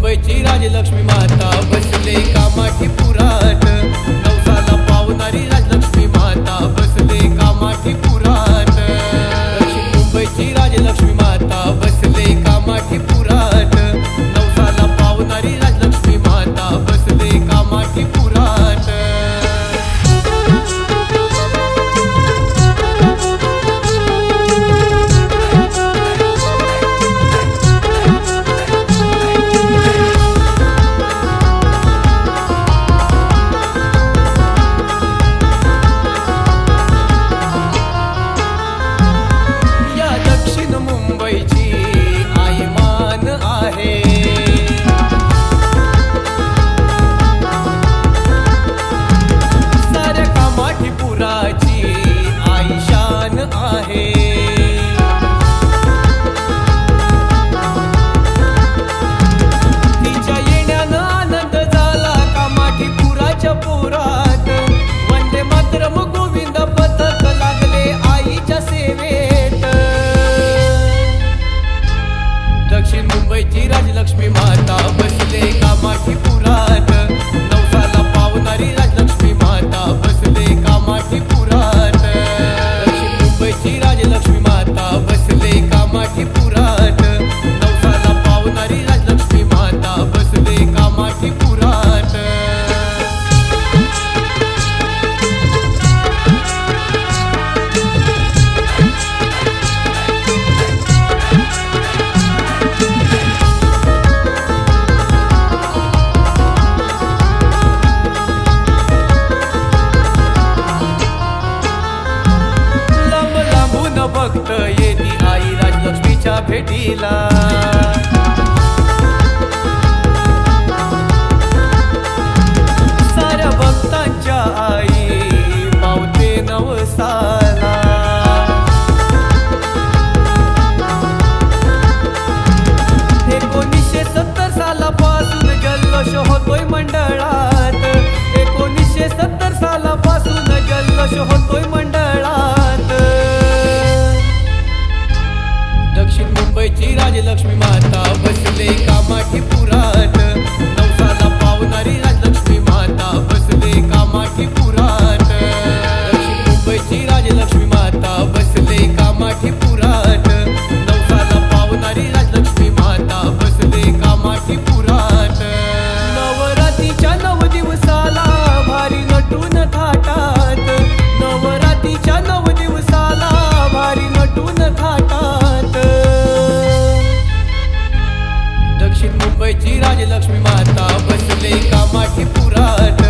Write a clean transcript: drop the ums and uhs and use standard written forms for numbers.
मुंबईची राजलक्ष्मी माता बसले कामाठी पुरात, नवसाला पावणारी राजलक्ष्मी माता बसले कामाठी पुरात। दक्षिण मुंबईची राजलक्ष्मी माता बसले कामाठी पुरात, नवसाला पावणारी राजलक्ष्मी माता बसले कामाठी पुरात। दक्षिण मुंबईची राजलक्ष्मी माता बसले कामाठी पुरात, नवसाला पावणारी राजलक्ष्मी माता बसले कामाठी पुरात। दक्षिण मुंबईची राजलक्ष्मी माता बसले कामाठी पुरात, नवसाला पावणारी राजलक्ष्मी माता बसले कामाठी पुरात। भक्त येती आई राजलक्ष्मीच्या भेटीला, साऱ्या भक्तांच्या आई पावते नवसाला। 1970 सालापासून जल्लोष होतोय मंडळात, 1970 सालापासून जल्लोष होतोय मंडळात। दक्षिण मुंबईची राजलक्ष्मी माता बसले कामाठी पुरात, नवसाला पावणारी राजलक्ष्मी माता बसले कामाठी पुरात। दक्षिण मुंबईची राजलक्ष्मी माता बसले कामाठी पुरात, नवसाला पावणारी राजलक्ष्मी माता बसले कामाठी पुरात। नवरात्रीच्या 9 दिवसाला भारी नटून थाटात, नवरात्रीच्या 9 दिवसाला भारी नटून थाटात। दक्षिण मुंबईची राजलक्ष्मी माता बसले कामाठी पुरात,